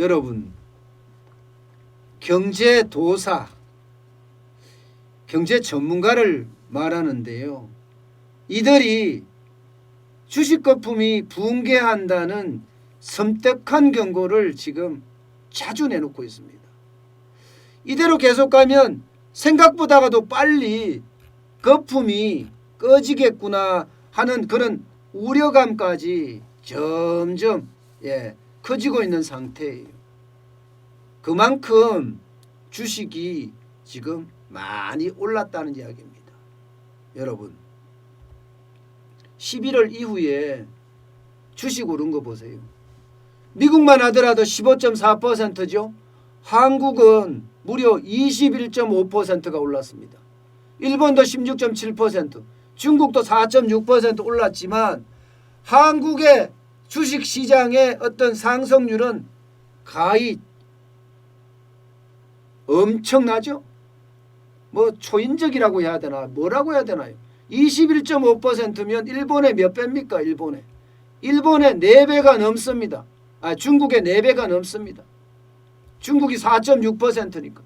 여러분, 경제도사, 경제 전문가를 말하는데요. 이들이 주식 거품이 붕괴한다는 섬뜩한 경고를 지금 자주 내놓고 있습니다. 이대로 계속 가면 생각보다도 빨리 거품이 꺼지겠구나 하는 그런 우려감까지 점점 커지고 있는 상태예요. 그만큼 주식이 지금 많이 올랐다는 이야기입니다. 여러분, 11월 이후에 주식 오른 거 보세요. 미국만 하더라도 15.4%죠. 한국은 무려 21.5%가 올랐습니다. 일본도 16.7%, 중국도 4.6% 올랐지만 한국의 주식시장의 어떤 상승률은 가히 엄청나죠. 뭐 초인적이라고 해야 되나 뭐라고 해야 되나요. 21.5%면 일본의 몇 배입니까? 일본의 4배가 넘습니다. 중국의 4배가 넘습니다. 중국이 4.6%니까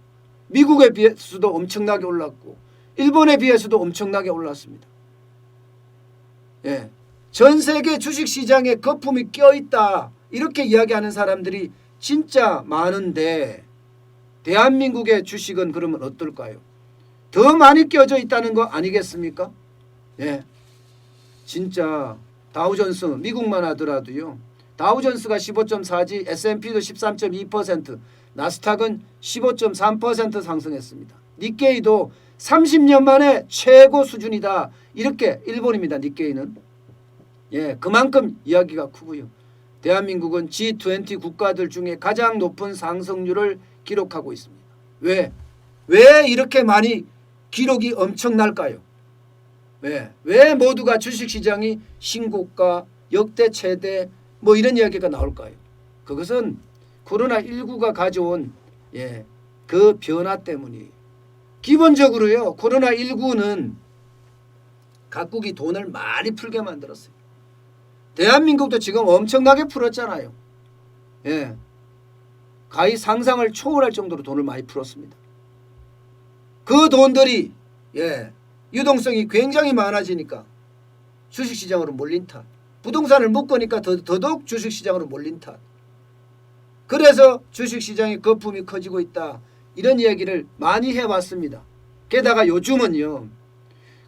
미국에 비해서도 엄청나게 올랐고 일본에 비해서도 엄청나게 올랐습니다. 전 세계 주식시장에 거품이 껴있다 이렇게 이야기하는 사람들이 진짜 많은데 대한민국의 주식은 그러면 어떨까요? 더 많이 껴져 있다는 거 아니겠습니까? 진짜 다우존스 미국만 하더라도요. 다우존스가 15.4지 S&P도 13.2% 나스닥은 15.3% 상승했습니다. 니케이도 30년 만에 최고 수준이다. 이렇게 일본입니다. 니케이는. 그만큼 이야기가 크고요. 대한민국은 G20 국가들 중에 가장 높은 상승률을 기록하고 있습니다. 왜 이렇게 많이 기록이 엄청날까요? 왜 모두가 주식시장이 신고가 역대 최대 뭐 이런 이야기가 나올까요? 그것은 코로나19가 가져온 그 변화 때문이에요. 기본적으로요. 코로나19는 각국이 돈을 많이 풀게 만들었어요. 대한민국도 지금 엄청나게 풀었잖아요. 가히 상상을 초월할 정도로 돈을 많이 풀었습니다. 그 돈들이 유동성이 굉장히 많아지니까 주식시장으로 몰린 탓, 부동산을 묶으니까 더더욱 주식시장으로 몰린 탓. 그래서 주식시장의 거품이 커지고 있다. 이런 얘기를 많이 해왔습니다. 게다가 요즘은요.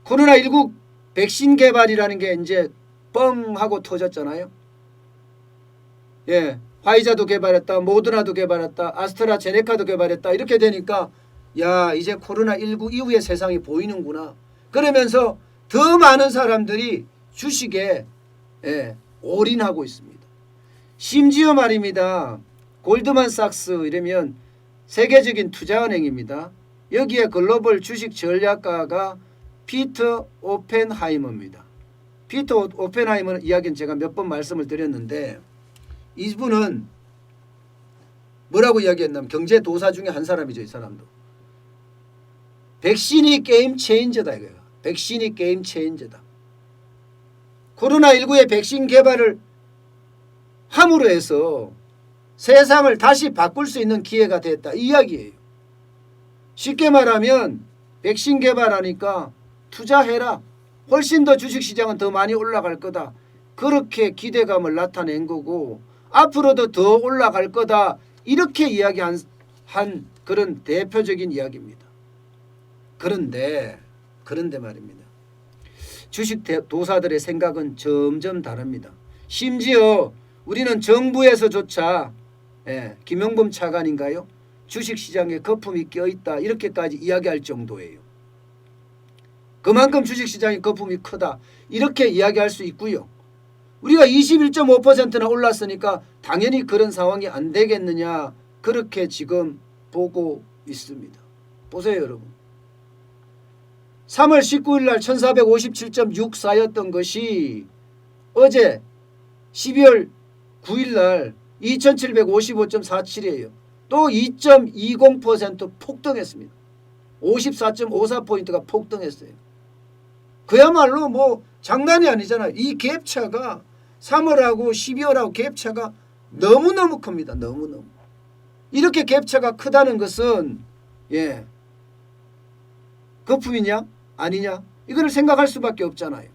코로나19 백신 개발이라는 게 이제 뻥 하고 터졌잖아요. 화이자도 개발했다. 모더나도 개발했다. 아스트라제네카도 개발했다. 이렇게 되니까 야 이제 코로나19 이후의 세상이 보이는구나. 그러면서 더 많은 사람들이 주식에 올인하고 있습니다. 심지어 말입니다. 골드만삭스 이러면 세계적인 투자은행입니다. 여기에 글로벌 주식 전략가가 피터 오펜하이머입니다. 피터 오펜하이머 이야기는 제가 몇 번 말씀을 드렸는데 이분은 뭐라고 이야기했냐면 경제도사 중에 한 사람이죠. 이 사람도. 백신이 게임 체인저다 이거야. 백신이 게임 체인저다. 코로나19의 백신 개발을 함으로 해서 세상을 다시 바꿀 수 있는 기회가 됐다. 이 이야기예요. 쉽게 말하면 백신 개발하니까 투자해라. 훨씬 더 주식시장은 더 많이 올라갈 거다. 그렇게 기대감을 나타낸 거고 앞으로도 더 올라갈 거다. 이렇게 이야기한 그런 대표적인 이야기입니다. 그런데 말입니다. 주식 도사들의 생각은 점점 다릅니다. 심지어 우리는 정부에서조차 김영범 차관인가요? 주식시장에 거품이 껴있다 이렇게까지 이야기할 정도예요. 그만큼 주식시장의 거품이 크다 이렇게 이야기할 수 있고요. 우리가 21.5%나 올랐으니까 당연히 그런 상황이 안 되겠느냐 그렇게 지금 보고 있습니다. 보세요 여러분. 3월 19일 날 1457.64였던 것이 어제 12월 9일 날 2755.47이에요. 또 2.20% 폭등했습니다. 54.54포인트가 폭등했어요. 그야말로 뭐 장난이 아니잖아요. 이 갭차가 3월하고 12월하고 갭차가 너무너무 큽니다. 너무너무. 이렇게 갭차가 크다는 것은 거품이냐 아니냐 이거를 생각할 수밖에 없잖아요.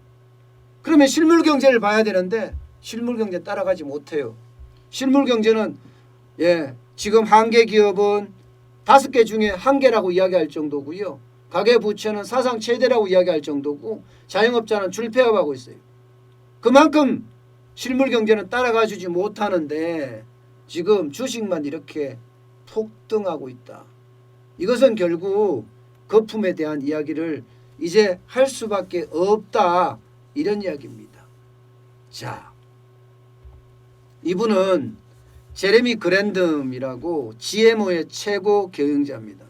그러면 실물 경제를 봐야 되는데 실물 경제 따라가지 못해요. 실물 경제는 지금 한계 기업은 5개 중에 1개라고 이야기할 정도고요. 가계부채는 사상 최대라고 이야기할 정도고 자영업자는 줄폐업하고 있어요. 그만큼 실물 경제는 따라가 주지 못하는데 지금 주식만 이렇게 폭등하고 있다. 이것은 결국 거품에 대한 이야기를 이제 할 수밖에 없다. 이런 이야기입니다. 자, 이분은 제레미 그랜덤이라고 GMO의 최고 경영자입니다.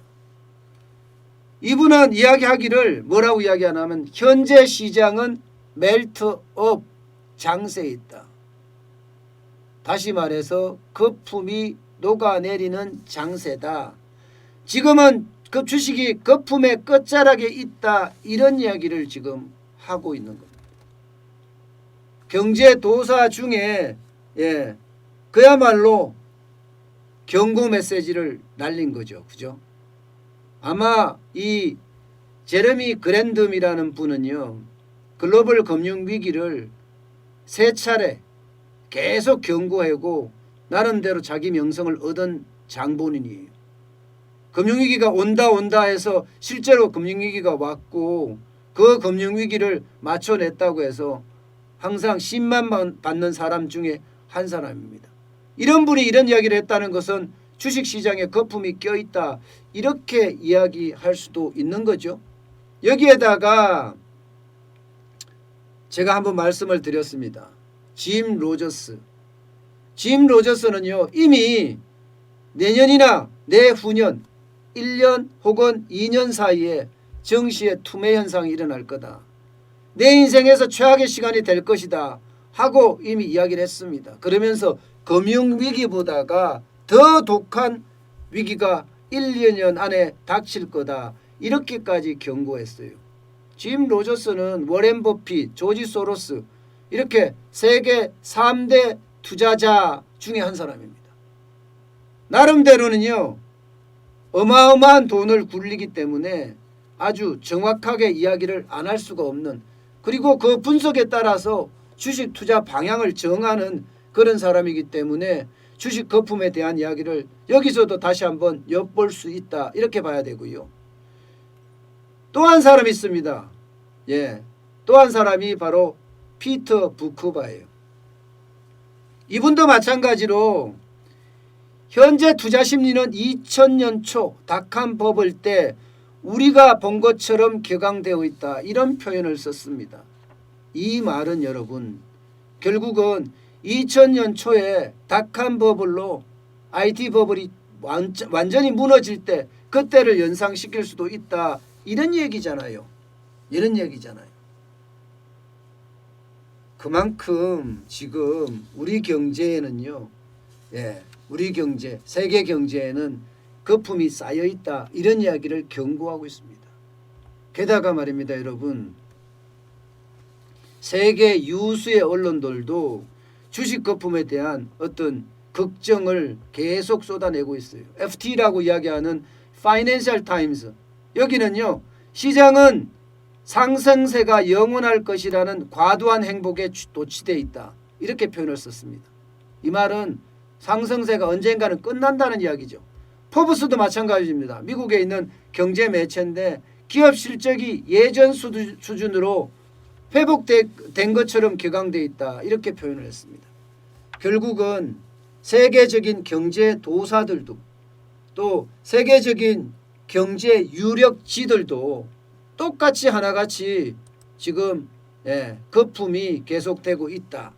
이분은 이야기하기를 뭐라고 이야기하냐면 현재 시장은 멜트업 장세에 있다. 다시 말해서 거품이 녹아내리는 장세다. 지금은 그 주식이 거품의 끝자락에 있다. 이런 이야기를 지금 하고 있는 겁니다. 경제도사 중에 그야말로 경고 메시지를 날린 거죠. 그죠? 아마 이 제레미 그랜덤이라는 분은요. 글로벌 금융위기를 3차례 계속 경고하고 나름대로 자기 명성을 얻은 장본인이에요. 금융위기가 온다 해서 실제로 금융위기가 왔고 그 금융위기를 맞춰냈다고 해서 항상 10만 받는 사람 중에 한 사람입니다. 이런 분이 이런 이야기를 했다는 것은 주식시장에 거품이 껴있다 이렇게 이야기할 수도 있는 거죠. 여기에다가 제가 한번 말씀을 드렸습니다. 짐 로저스는요 이미 내년이나 내후년 1년 혹은 2년 사이에 증시의 투매 현상이 일어날 거다. 내 인생에서 최악의 시간이 될 것이다 하고 이미 이야기를 했습니다. 그러면서 금융위기보다가 더 독한 위기가 1, 2년 안에 닥칠 거다 이렇게까지 경고했어요. 짐 로저스는 워렌 버핏, 조지 소로스 이렇게 세계 3대 투자자 중에 한 사람입니다. 나름대로는요 어마어마한 돈을 굴리기 때문에 아주 정확하게 이야기를 안 할 수가 없는, 그리고 그 분석에 따라서 주식 투자 방향을 정하는 그런 사람이기 때문에 주식 거품에 대한 이야기를 여기서도 다시 한번 엿볼 수 있다 이렇게 봐야 되고요. 또 한 사람이 있습니다. 또 한 사람이 바로 피터 부커바예요. 이분도 마찬가지로 현재 투자 심리는 2000년 초 닷컴 버블 때 우리가 본 것처럼 격앙되어 있다 이런 표현을 썼습니다. 이 말은 여러분 결국은 2000년 초에 닷컴 버블로 IT 버블이 완전히 무너질 때 그때를 연상시킬 수도 있다 이런 얘기잖아요. 이런 얘기잖아요. 그만큼 지금 우리 경제에는요, 우리 경제, 세계 경제에는 거품이 쌓여 있다 이런 이야기를 경고하고 있습니다. 게다가 말입니다, 여러분, 세계 유수의 언론들도 주식 거품에 대한 어떤 걱정을 계속 쏟아내고 있어요. FT라고 이야기하는 파이낸셜 타임스, 여기는요 시장은 상승세가 영원할 것이라는 과도한 행복에 도취되어 있다 이렇게 표현을 썼습니다. 이 말은 상승세가 언젠가는 끝난다는 이야기죠. 포브스도 마찬가지입니다. 미국에 있는 경제 매체인데 기업 실적이 예전 수준으로 회복된 것처럼 격앙되어 있다 이렇게 표현을 했습니다. 결국은 세계적인 경제 도사들도 또 세계적인 경제 유력지들도 똑같이 하나같이 지금 거품이 계속되고 있다.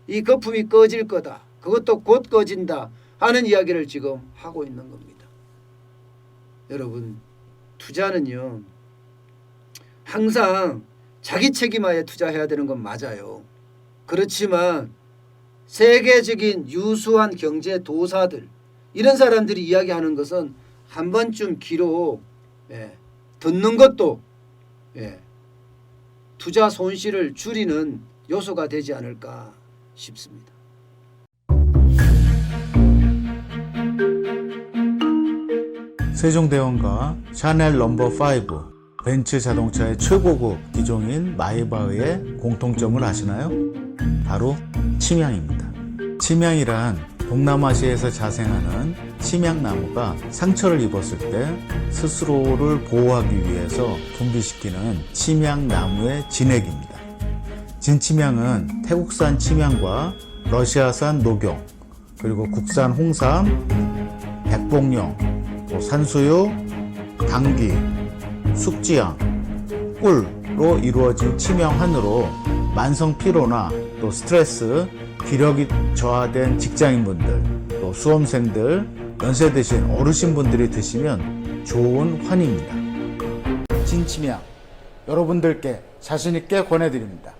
이 거품이 꺼질 거다. 그것도 곧 꺼진다 하는 이야기를 지금 하고 있는 겁니다. 여러분, 투자는요 항상 자기 책임하에 투자해야 되는 건 맞아요. 그렇지만 세계적인 유수한 경제 도사들 이런 사람들이 이야기하는 것은 한 번쯤 귀로 듣는 것도 투자 손실을 줄이는 요소가 되지 않을까 싶습니다. 세종대왕과 샤넬 넘버 5, 벤츠 자동차의 최고급 기종인 마이바흐의 공통점을 아시나요? 바로 침향입니다. 침향이란 동남아시아에서 자생하는 침향나무가 상처를 입었을 때 스스로를 보호하기 위해서 분비시키는 침향나무의 진액입니다. 진침향은 태국산 침향과 러시아산 녹용, 그리고 국산 홍삼, 백봉령, 또 산수유, 당귀, 숙지향, 꿀로 이루어진 침향환으로 만성 피로나 또 스트레스, 기력이 저하된 직장인분들, 또 수험생들, 연세 드신 어르신분들이 드시면 좋은 환입니다. 진침향 여러분들께 자신있게 권해드립니다.